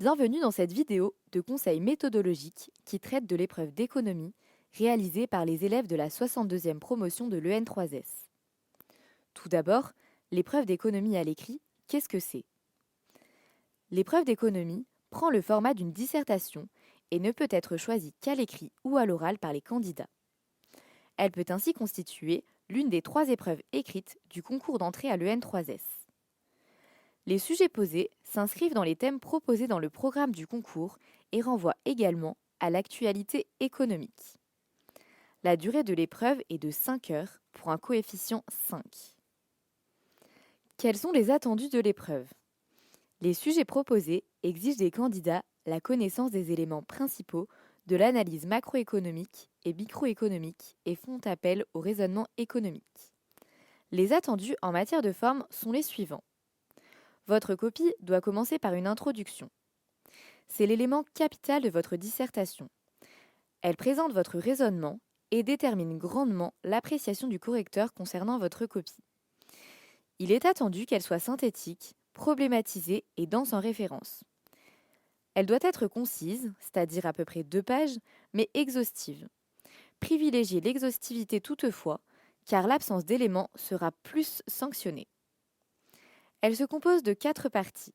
Bienvenue dans cette vidéo de conseils méthodologiques qui traite de l'épreuve d'économie réalisée par les élèves de la 62e promotion de l'EN3S. Tout d'abord, l'épreuve d'économie à l'écrit, qu'est-ce que c'est? L'épreuve d'économie prend le format d'une dissertation et ne peut être choisie qu'à l'écrit ou à l'oral par les candidats. Elle peut ainsi constituer l'une des 3 épreuves écrites du concours d'entrée à l'EN3S. Les sujets posés s'inscrivent dans les thèmes proposés dans le programme du concours et renvoient également à l'actualité économique. La durée de l'épreuve est de 5 heures pour un coefficient 5. Quels sont les attendus de l'épreuve? Les sujets proposés exigent des candidats la connaissance des éléments principaux de l'analyse macroéconomique et microéconomique et font appel au raisonnement économique. Les attendus en matière de forme sont les suivants. Votre copie doit commencer par une introduction. C'est l'élément capital de votre dissertation. Elle présente votre raisonnement et détermine grandement l'appréciation du correcteur concernant votre copie. Il est attendu qu'elle soit synthétique, problématisée et dense en références. Elle doit être concise, c'est-à-dire à peu près 2 pages, mais exhaustive. Privilégiez l'exhaustivité toutefois, car l'absence d'éléments sera plus sanctionnée. Elle se compose de 4 parties.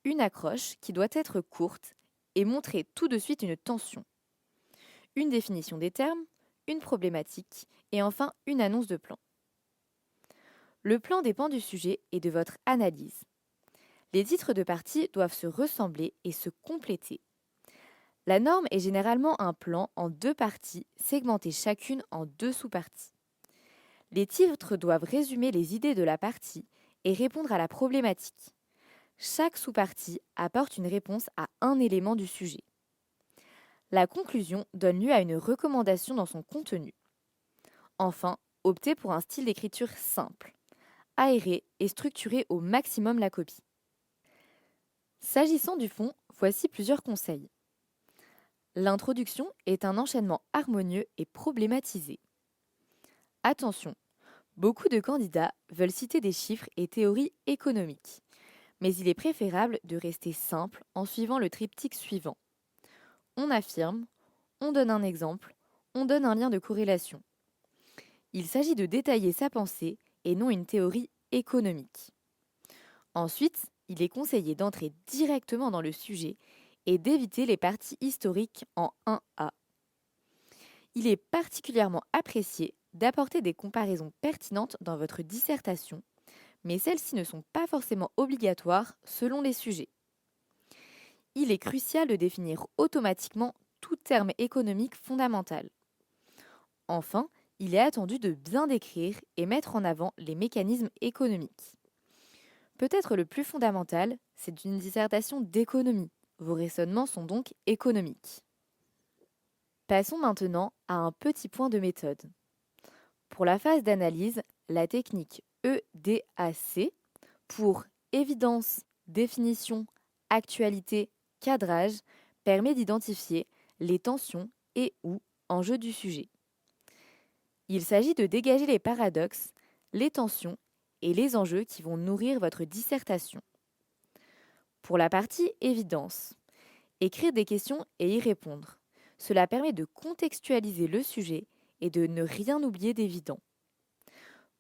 Une accroche qui doit être courte et montrer tout de suite une tension. Une définition des termes, une problématique et enfin une annonce de plan. Le plan dépend du sujet et de votre analyse. Les titres de parties doivent se ressembler et se compléter. La norme est généralement un plan en 2 parties, segmentées chacune en 2 sous-parties. Les titres doivent résumer les idées de la partie et répondre à la problématique. Chaque sous-partie apporte une réponse à un élément du sujet. La conclusion donne lieu à une recommandation dans son contenu. Enfin, optez pour un style d'écriture simple. Aérez et structurez au maximum la copie. S'agissant du fond, voici plusieurs conseils. L'introduction est un enchaînement harmonieux et problématisé. Attention, beaucoup de candidats veulent citer des chiffres et théories économiques, mais il est préférable de rester simple en suivant le triptyque suivant. On affirme, on donne un exemple, on donne un lien de corrélation. Il s'agit de détailler sa pensée et non une théorie économique. Ensuite, il est conseillé d'entrer directement dans le sujet et d'éviter les parties historiques en 1A. Il est particulièrement apprécié d'apporter des comparaisons pertinentes dans votre dissertation, mais celles-ci ne sont pas forcément obligatoires selon les sujets. Il est crucial de définir automatiquement tout terme économique fondamental. Enfin, il est attendu de bien décrire et mettre en avant les mécanismes économiques. Peut-être le plus fondamental, c'est une dissertation d'économie. Vos raisonnements sont donc économiques. Passons maintenant à un petit point de méthode. Pour la phase d'analyse, la technique EDAC, pour évidence, définition, actualité, cadrage, permet d'identifier les tensions et ou enjeux du sujet. Il s'agit de dégager les paradoxes, les tensions et les enjeux qui vont nourrir votre dissertation. Pour la partie évidence, écrire des questions et y répondre. Cela permet de contextualiser le sujet et de ne rien oublier d'évident.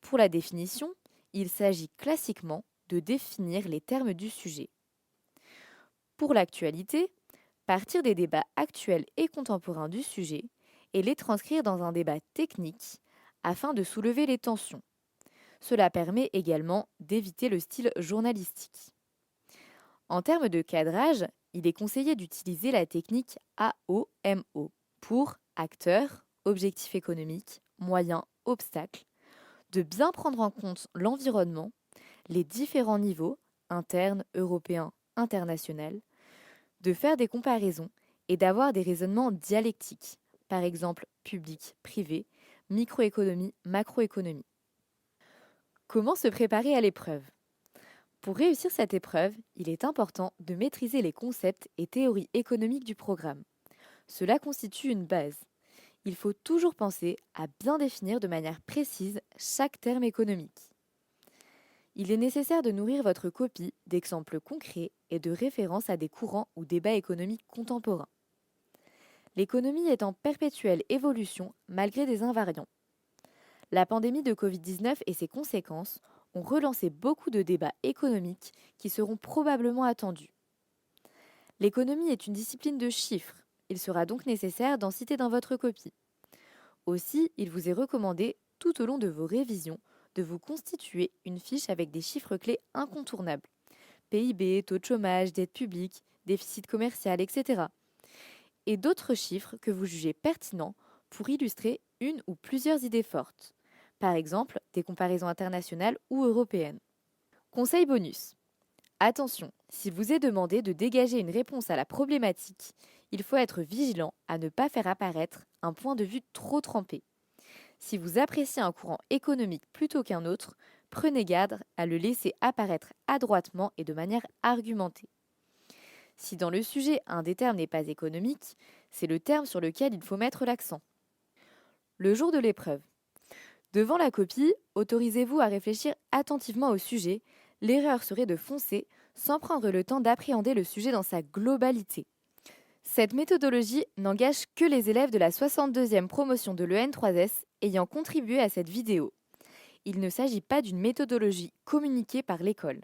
Pour la définition, il s'agit classiquement de définir les termes du sujet. Pour l'actualité, partir des débats actuels et contemporains du sujet et les transcrire dans un débat technique afin de soulever les tensions. Cela permet également d'éviter le style journalistique. En termes de cadrage, il est conseillé d'utiliser la technique AOMO pour acteurs, objectifs économiques, moyens, obstacles, de bien prendre en compte l'environnement, les différents niveaux, internes, européens, international, de faire des comparaisons et d'avoir des raisonnements dialectiques, par exemple public, privé, microéconomie, macroéconomie. Comment se préparer à l'épreuve? Pour réussir cette épreuve, il est important de maîtriser les concepts et théories économiques du programme. Cela constitue une base. Il faut toujours penser à bien définir de manière précise chaque terme économique. Il est nécessaire de nourrir votre copie d'exemples concrets et de références à des courants ou débats économiques contemporains. L'économie est en perpétuelle évolution malgré des invariants. La pandémie de Covid-19 et ses conséquences ont relancé beaucoup de débats économiques qui seront probablement attendus. L'économie est une discipline de chiffres. Il sera donc nécessaire d'en citer dans votre copie. Aussi, il vous est recommandé, tout au long de vos révisions, de vous constituer une fiche avec des chiffres clés incontournables. PIB, taux de chômage, dette publique, déficit commercial, etc. Et d'autres chiffres que vous jugez pertinents pour illustrer une ou plusieurs idées fortes. Par exemple, des comparaisons internationales ou européennes. Conseil bonus. Attention, s'il vous est demandé de dégager une réponse à la problématique, il faut être vigilant à ne pas faire apparaître un point de vue trop trempé. Si vous appréciez un courant économique plutôt qu'un autre, prenez garde à le laisser apparaître adroitement et de manière argumentée. Si dans le sujet un des termes n'est pas économique, c'est le terme sur lequel il faut mettre l'accent. Le jour de l'épreuve. Devant la copie, autorisez-vous à réfléchir attentivement au sujet. L'erreur serait de foncer sans prendre le temps d'appréhender le sujet dans sa globalité. Cette méthodologie n'engage que les élèves de la 62e promotion de l'EN3S ayant contribué à cette vidéo. Il ne s'agit pas d'une méthodologie communiquée par l'école.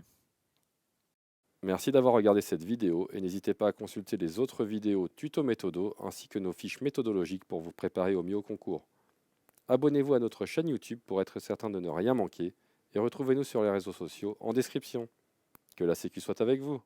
Merci d'avoir regardé cette vidéo et n'hésitez pas à consulter les autres vidéos tuto méthodo ainsi que nos fiches méthodologiques pour vous préparer au mieux au concours. Abonnez-vous à notre chaîne YouTube pour être certain de ne rien manquer et retrouvez-nous sur les réseaux sociaux en description. Que la Sécu soit avec vous.